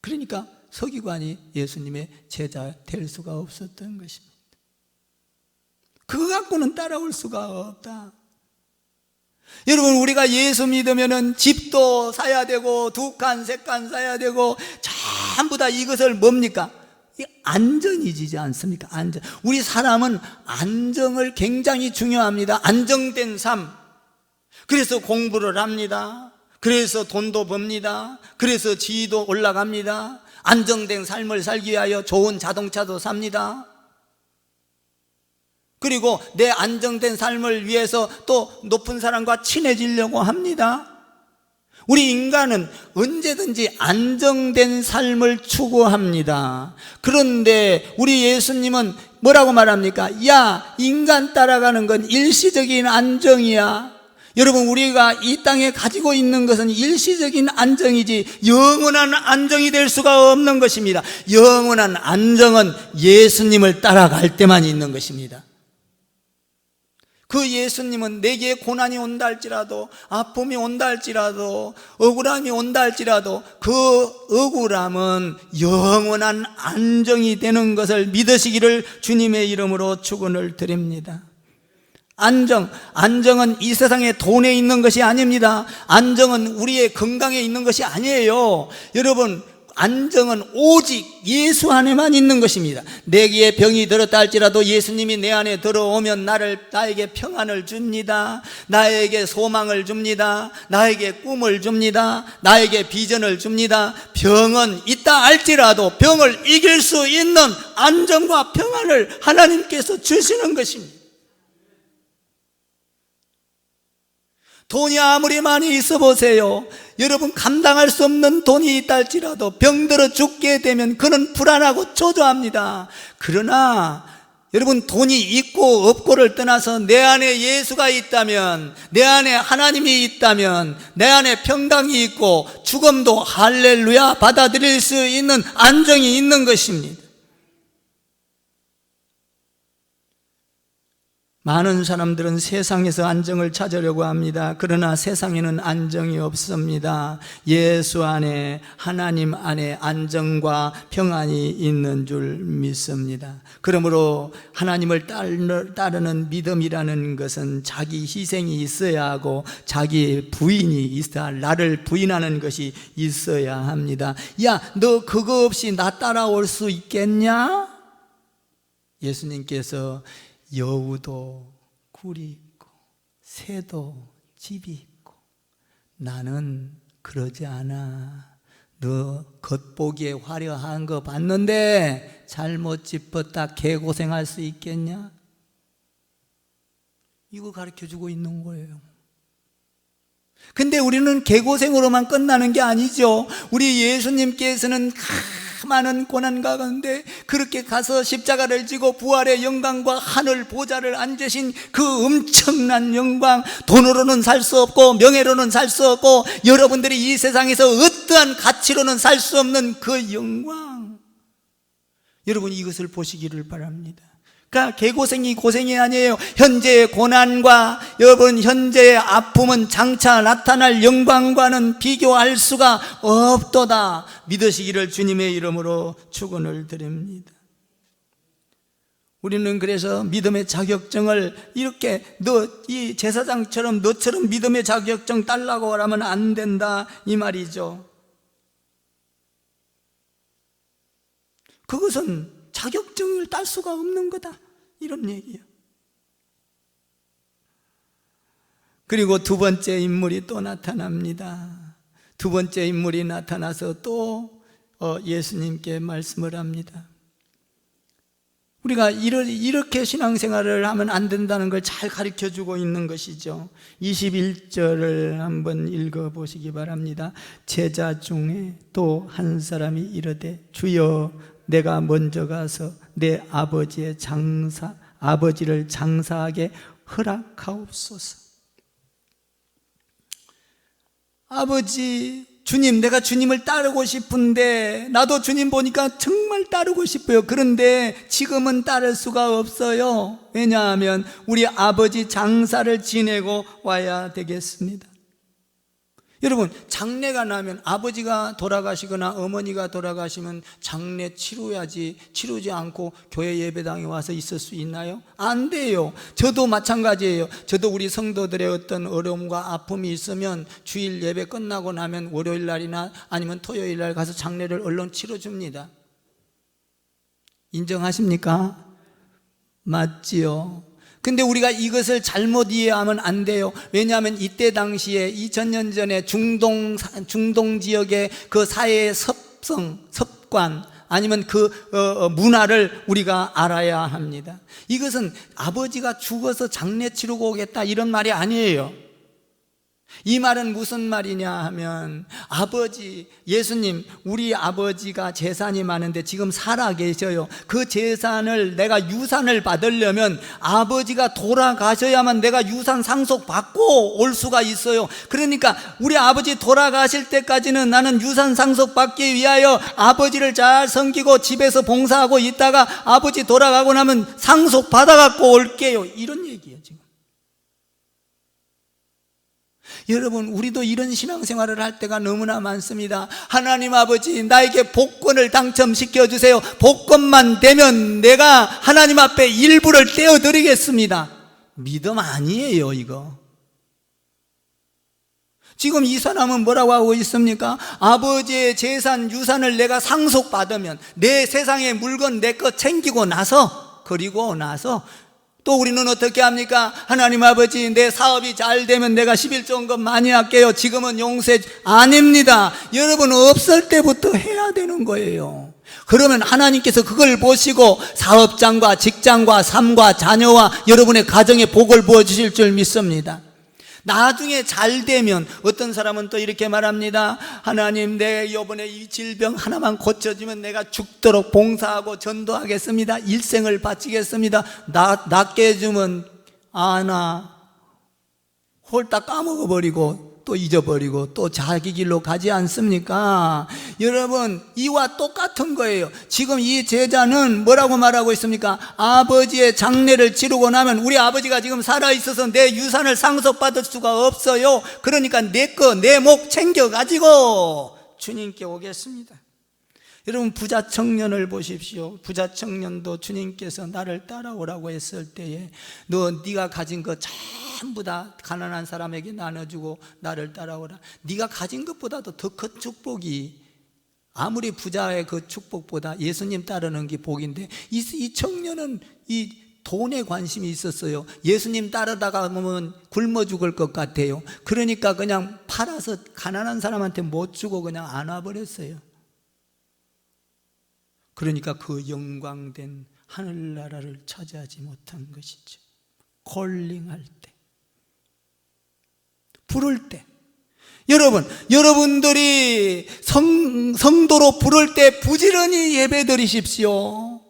그러니까 서기관이 예수님의 제자 될 수가 없었던 것입니다. 그거 갖고는 따라올 수가 없다. 여러분, 우리가 예수 믿으면은 집도 사야 되고 2칸, 3칸 사야 되고 전부 다 이것을 뭡니까? 이 안정이지 않습니까? 안정. 우리 사람은 안정을 굉장히 중요합니다. 안정된 삶. 그래서 공부를 합니다. 그래서 돈도 법니다. 그래서 지위도 올라갑니다. 안정된 삶을 살기 위하여 좋은 자동차도 삽니다. 그리고 내 안정된 삶을 위해서 또 높은 사람과 친해지려고 합니다. 우리 인간은 언제든지 안정된 삶을 추구합니다. 그런데 우리 예수님은 뭐라고 말합니까? 야, 인간 따라가는 건 일시적인 안정이야. 여러분, 우리가 이 땅에 가지고 있는 것은 일시적인 안정이지 영원한 안정이 될 수가 없는 것입니다. 영원한 안정은 예수님을 따라갈 때만 있는 것입니다. 그 예수님은 내게 고난이 온다 할지라도, 아픔이 온다 할지라도, 억울함이 온다 할지라도 그 억울함은 영원한 안정이 되는 것을 믿으시기를 주님의 이름으로 축원을 드립니다. 안정은 이 세상의 돈에 있는 것이 아닙니다. 안정은 우리의 건강에 있는 것이 아니에요. 여러분, 안정은 오직 예수 안에만 있는 것입니다. 내게 병이 들었다 할지라도 예수님이 내 안에 들어오면 나에게 평안을 줍니다. 나에게 소망을 줍니다. 나에게 꿈을 줍니다. 나에게 비전을 줍니다. 병은 있다 할지라도 병을 이길 수 있는 안정과 평안을 하나님께서 주시는 것입니다. 돈이 아무리 많이 있어 보세요. 여러분, 감당할 수 없는 돈이 있다 할지라도 병들어 죽게 되면 그는 불안하고 초조합니다. 그러나 여러분, 돈이 있고 없고를 떠나서 내 안에 예수가 있다면, 내 안에 하나님이 있다면, 내 안에 평강이 있고 죽음도 할렐루야 받아들일 수 있는 안정이 있는 것입니다. 많은 사람들은 세상에서 안정을 찾으려고 합니다. 그러나 세상에는 안정이 없습니다. 예수 안에, 하나님 안에 안정과 평안이 있는 줄 믿습니다. 그러므로 하나님을 따르는 믿음이라는 것은 자기 희생이 있어야 하고 자기 부인이 있어야, 나를 부인하는 것이 있어야 합니다. 야, 너 그거 없이 나 따라올 수 있겠냐? 예수님께서 여우도 굴이 있고 새도 집이 있고 나는 그러지 않아. 너 겉보기에 화려한 거 봤는데 잘못 짚었다 개고생할 수 있겠냐? 이거 가르쳐주고 있는 거예요. 근데 우리는 개고생으로만 끝나는 게 아니죠. 우리 예수님께서는 많은 고난 가운데 그렇게 가서 십자가를 지고 부활의 영광과 하늘 보좌를 앉으신 그 엄청난 영광, 돈으로는 살 수 없고 명예로는 살 수 없고 여러분들이 이 세상에서 어떠한 가치로는 살 수 없는 그 영광, 여러분 이것을 보시기를 바랍니다. 그러니까 개고생이 고생이 아니에요. 현재의 고난과 여러분 현재의 아픔은 장차 나타날 영광과는 비교할 수가 없도다 믿으시기를 주님의 이름으로 축원을 드립니다. 우리는 그래서 믿음의 자격증을 이렇게 이 제사장처럼 너처럼 믿음의 자격증 달라고 하면 안 된다 이 말이죠. 그것은 자격증을 딸 수가 없는 거다 이런 얘기예요. 그리고 두 번째 인물이 또 나타납니다. 두 번째 인물이 나타나서 또 예수님께 말씀을 합니다. 우리가 이렇게 신앙생활을 하면 안 된다는 걸 잘 가르쳐주고 있는 것이죠. 21절을 한번 읽어보시기 바랍니다. 제자 중에 또 한 사람이 이르되 주여 내가 먼저 가서 내 아버지를 장사하게 허락하옵소서. 아버지, 주님, 내가 주님을 따르고 싶은데 나도 주님 보니까 정말 따르고 싶어요. 그런데 지금은 따를 수가 없어요. 왜냐하면 우리 아버지 장사를 지내고 와야 되겠습니다. 여러분, 장례가 나면 아버지가 돌아가시거나 어머니가 돌아가시면 장례 치러야지, 치르지 않고 교회 예배당에 와서 있을 수 있나요? 안 돼요. 저도 마찬가지예요. 저도 우리 성도들의 어떤 어려움과 아픔이 있으면 주일 예배 끝나고 나면 월요일 날이나 아니면 토요일 날 가서 장례를 얼른 치러줍니다. 인정하십니까? 맞지요? 근데 우리가 이것을 잘못 이해하면 안 돼요. 왜냐하면 이때 당시에 2000년 전에 중동 지역의 그 사회의 습관 아니면 그 문화를 우리가 알아야 합니다. 이것은 아버지가 죽어서 장례 치르고 오겠다 이런 말이 아니에요. 이 말은 무슨 말이냐 하면, 아버지, 예수님, 우리 아버지가 재산이 많은데 지금 살아 계셔요. 그 재산을, 내가 유산을 받으려면 아버지가 돌아가셔야만 내가 유산 상속 받고 올 수가 있어요. 그러니까 우리 아버지 돌아가실 때까지는 나는 유산 상속 받기 위하여 아버지를 잘 섬기고 집에서 봉사하고 있다가 아버지 돌아가고 나면 상속 받아갖고 올게요. 이런 얘기예요 지금. 여러분, 우리도 이런 신앙생활을 할 때가 너무나 많습니다. 하나님 아버지, 나에게 복권을 당첨시켜 주세요. 복권만 되면 내가 하나님 앞에 일부를 떼어드리겠습니다. 믿음 아니에요 이거. 지금 이 사람은 뭐라고 하고 있습니까? 아버지의 재산, 유산을 내가 상속받으면, 내 세상의 물건 내 거 챙기고 나서, 그리고 나서 또 우리는 어떻게 합니까? 하나님 아버지, 내 사업이 잘 되면 내가 11조원금 많이 할게요. 지금은 용세. 아닙니다. 여러분, 없을 때부터 해야 되는 거예요. 그러면 하나님께서 그걸 보시고 사업장과 직장과 삶과 자녀와 여러분의 가정에 복을 부어주실 줄 믿습니다. 나중에 잘 되면 어떤 사람은 또 이렇게 말합니다. 하나님, 내 이번에 이 질병 하나만 고쳐주면 내가 죽도록 봉사하고 전도하겠습니다. 일생을 바치겠습니다. 낫게 해주면 아나 홀딱 까먹어버리고 또 잊어버리고 또 자기 길로 가지 않습니까? 여러분, 이와 똑같은 거예요. 지금 이 제자는 뭐라고 말하고 있습니까? 아버지의 장례를 치르고 나면 우리 아버지가 지금 살아있어서 내 유산을 상속받을 수가 없어요. 그러니까 내 거, 내 목 챙겨가지고 주님께 오겠습니다. 여러분, 부자 청년을 보십시오. 부자 청년도 주님께서 나를 따라오라고 했을 때에 네가 가진 거 전부 다 가난한 사람에게 나눠주고 나를 따라오라. 네가 가진 것보다도 더 큰 축복이, 아무리 부자의 그 축복보다 예수님 따르는 게 복인데, 이 청년은 이 돈에 관심이 있었어요. 예수님 따르다가 보면 굶어 죽을 것 같아요. 그러니까 그냥 팔아서 가난한 사람한테 못 주고 그냥 안아버렸어요. 그러니까 그 영광된 하늘나라를 차지하지 못한 것이죠. 콜링할 때, 부를 때, 여러분들이 성도로 부를 때 부지런히 예배 드리십시오.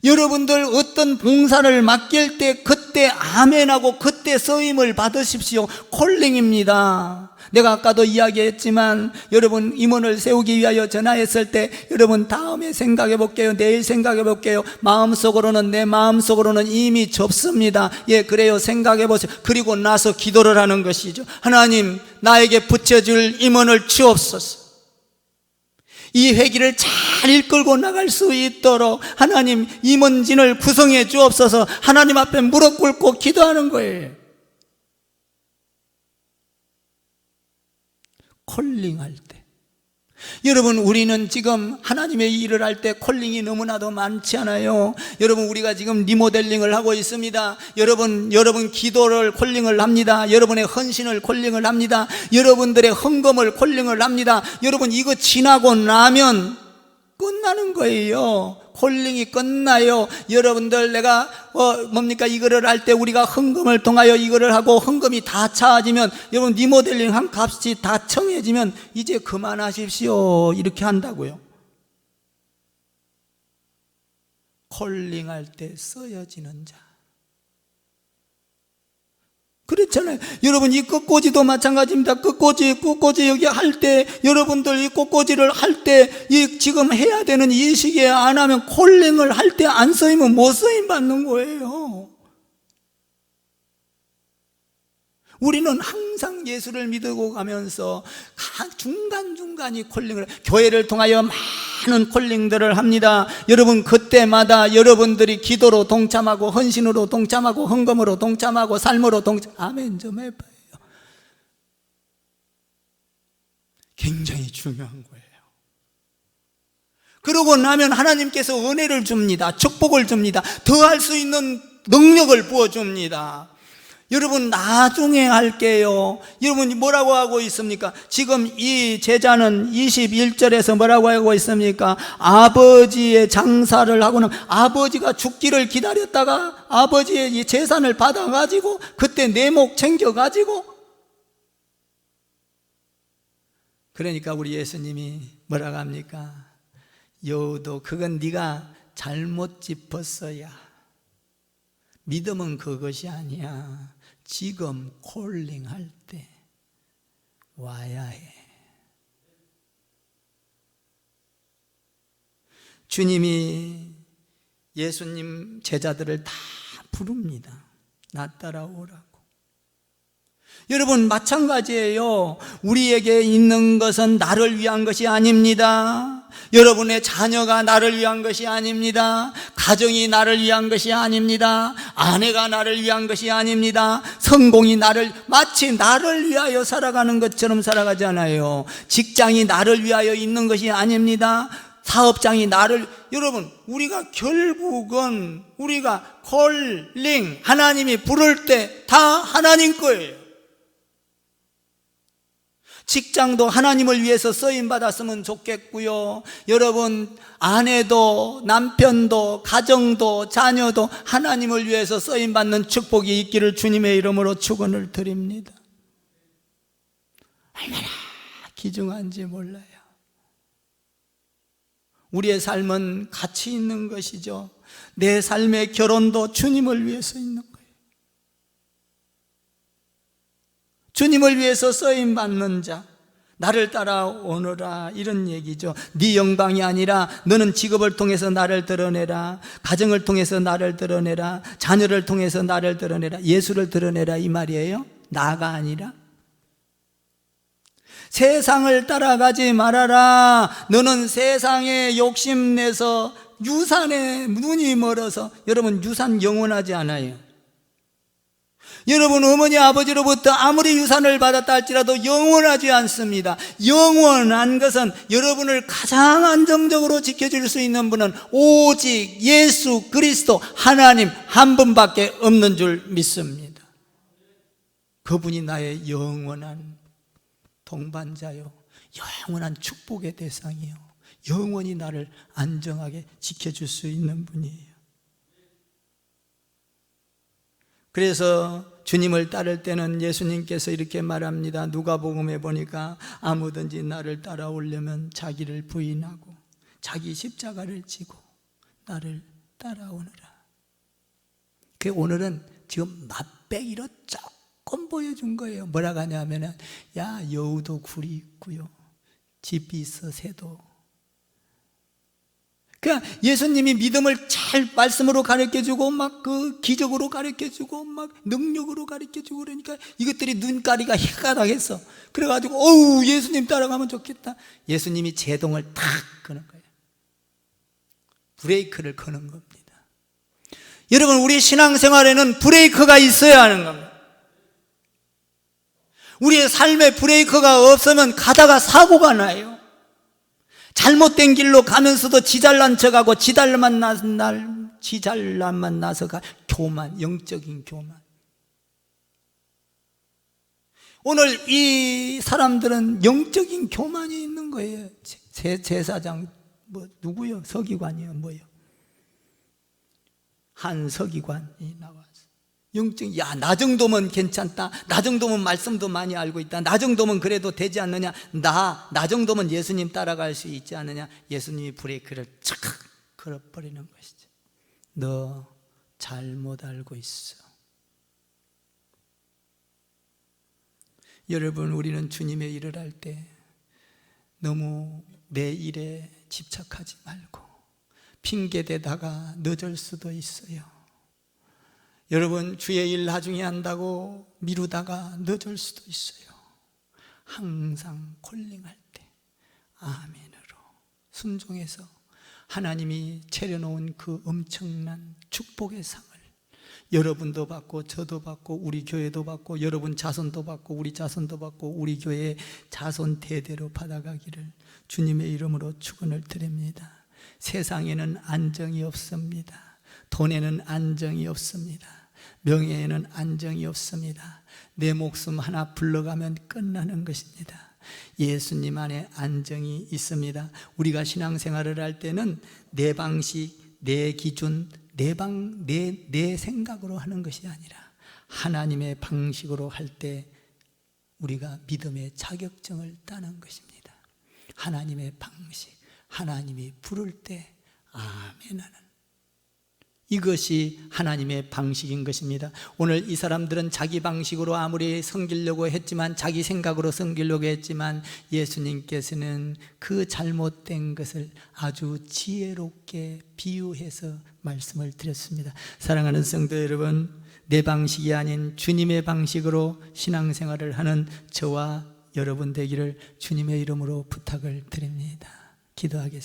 여러분들 어떤 봉사를 맡길 때 그때 아멘하고 그때 쓰임을 받으십시오. 콜링입니다. 내가 아까도 이야기했지만, 여러분 임원을 세우기 위하여 전화했을 때 여러분 다음에 생각해 볼게요, 내일 생각해 볼게요, 내 마음속으로는 이미 접습니다. 예, 그래요. 생각해 보세요. 그리고 나서 기도를 하는 것이죠. 하나님, 나에게 붙여줄 임원을 주옵소서. 이 회기를 잘 이끌고 나갈 수 있도록 하나님 임원진을 구성해 주옵소서. 하나님 앞에 무릎 꿇고 기도하는 거예요. 콜링할 때, 여러분, 우리는 지금 하나님의 일을 할 때 콜링이 너무나도 많지 않아요? 여러분, 우리가 지금 리모델링을 하고 있습니다. 여러분 기도를 콜링을 합니다. 여러분의 헌신을 콜링을 합니다. 여러분들의 헌금을 콜링을 합니다. 여러분, 이거 지나고 나면 끝나는 거예요. 콜링이 끝나요. 여러분들, 내가 이거를 할 때 우리가 헌금을 통하여 이거를 하고 헌금이 다 차지면, 여러분 리모델링 한 값이 다 청해지면 이제 그만하십시오, 이렇게 한다고요. 콜링할 때 쓰여지는 자, 그렇잖아요. 여러분, 이 꽃꽂이도 마찬가지입니다. 꽃꽂이 여기 할 때, 여러분들 이 꽃꽂이를 할 때, 이 지금 해야 되는 이 시기에 안 하면, 콜링을 할 때 안 쓰이면 못 쓰임 받는 거예요. 우리는 항상 예수를 믿고 가면서 중간중간이 콜링을, 교회를 통하여 많은 콜링들을 합니다. 여러분, 그때마다 여러분들이 기도로 동참하고 헌신으로 동참하고 헌금으로 동참하고 삶으로 아멘 좀 해봐요. 굉장히 중요한 거예요. 그러고 나면 하나님께서 은혜를 줍니다. 축복을 줍니다. 더할 수 있는 능력을 부어줍니다. 여러분, 나중에 할게요. 여러분이 뭐라고 하고 있습니까? 지금 이 제자는 21절에서 뭐라고 하고 있습니까? 아버지의 장사를 하고는 아버지가 죽기를 기다렸다가 아버지의 이 재산을 받아가지고 그때 내 목 챙겨가지고, 그러니까 우리 예수님이 뭐라고 합니까? 여우도 그건 네가 잘못 짚었어야. 믿음은 그것이 아니야. 지금 콜링할 때 와야 해. 주님이 예수님 제자들을 다 부릅니다. 나 따라오라고. 여러분, 마찬가지예요. 우리에게 있는 것은 나를 위한 것이 아닙니다. 여러분의 자녀가 나를 위한 것이 아닙니다. 가정이 나를 위한 것이 아닙니다. 아내가 나를 위한 것이 아닙니다. 성공이 마치 나를 위하여 살아가는 것처럼 살아가지 않아요. 직장이 나를 위하여 있는 것이 아닙니다. 사업장이 여러분, 우리가 결국은 우리가 콜링, 하나님이 부를 때 다 하나님 거예요. 직장도 하나님을 위해서 쓰임받았으면 좋겠고요. 여러분, 아내도 남편도 가정도 자녀도 하나님을 위해서 쓰임받는 축복이 있기를 주님의 이름으로 축원을 드립니다. 얼마나 귀중한지 몰라요. 우리의 삶은 가치 있는 것이죠. 내 삶의 결혼도 주님을 위해서 있는 거예요. 주님을 위해서 쓰임받는 자, 나를 따라오너라, 이런 얘기죠. 네 영광이 아니라 너는 직업을 통해서 나를 드러내라, 가정을 통해서 나를 드러내라, 자녀를 통해서 나를 드러내라, 예수를 드러내라, 이 말이에요. 나가 아니라 세상을 따라가지 말아라. 너는 세상에 욕심내서 유산에 눈이 멀어서, 여러분, 유산 영원하지 않아요. 여러분, 어머니 아버지로부터 아무리 유산을 받았다 할지라도 영원하지 않습니다. 영원한 것은 여러분을 가장 안정적으로 지켜줄 수 있는 분은 오직 예수 그리스도 하나님 한 분밖에 없는 줄 믿습니다. 그분이 나의 영원한 동반자요, 영원한 축복의 대상이요, 영원히 나를 안정하게 지켜줄 수 있는 분이에요. 그래서 주님을 따를 때는 예수님께서 이렇게 말합니다. 누가복음에 보니까 아무든지 나를 따라오려면 자기를 부인하고 자기 십자가를 지고 나를 따라오너라. 그 오늘은 지금 맛배기로 조금 보여준 거예요. 뭐라고 하냐면은, 야, 여우도 굴이 있고요, 집이 있어 새도. 그러니까 예수님이 믿음을 잘 말씀으로 가르쳐주고 막 그 기적으로 가르쳐주고 막 능력으로 가르쳐주고, 그러니까 이것들이 눈가리가 희가닥했어. 그래가지고 어우, 예수님 따라가면 좋겠다. 예수님이 제동을 탁 거는 거예요. 브레이크를 거는 겁니다. 여러분, 우리 신앙생활에는 브레이크가 있어야 하는 겁니다. 우리의 삶에 브레이크가 없으면 가다가 사고가 나요. 잘못된 길로 가면서도 지잘난 척하고 지잘난 나서 교만, 영적인 교만. 오늘 이 사람들은 영적인 교만이 있는 거예요. 제사장 누구요? 서기관이요, 뭐요? 한 서기관이 나와서 영적, 야, 나 정도면 괜찮다, 나 정도면 말씀도 많이 알고 있다, 나 정도면 그래도 되지 않느냐, 나 정도면 예수님 따라갈 수 있지 않느냐. 예수님이 브레이크를 착 걸어버리는 것이죠. 너 잘못 알고 있어. 여러분, 우리는 주님의 일을 할 때 너무 내 일에 집착하지 말고 핑계대다가 늦을 수도 있어요. 여러분, 주의 일 나중에 한다고 미루다가 늦을 수도 있어요. 항상 콜링할 때 아멘으로 순종해서 하나님이 차려놓은 그 엄청난 축복의 상을 여러분도 받고 저도 받고 우리 교회도 받고 여러분 자손도 받고 우리 자손도 받고 우리 교회의 자손 대대로 받아가기를 주님의 이름으로 축원을 드립니다. 세상에는 안정이 없습니다. 돈에는 안정이 없습니다. 명예에는 안정이 없습니다. 내 목숨 하나 불러가면 끝나는 것입니다. 예수님 안에 안정이 있습니다. 우리가 신앙생활을 할 때는 내 방식, 내 기준, 내 생각으로 하는 것이 아니라 하나님의 방식으로 할 때 우리가 믿음의 자격증을 따는 것입니다. 하나님의 방식, 하나님이 부를 때 아멘 하는, 이것이 하나님의 방식인 것입니다. 오늘 이 사람들은 자기 방식으로 아무리 섬기려고 했지만, 자기 생각으로 섬기려고 했지만, 예수님께서는 그 잘못된 것을 아주 지혜롭게 비유해서 말씀을 드렸습니다. 사랑하는 성도 여러분, 내 방식이 아닌 주님의 방식으로 신앙생활을 하는 저와 여러분 되기를 주님의 이름으로 부탁을 드립니다. 기도하겠습니다.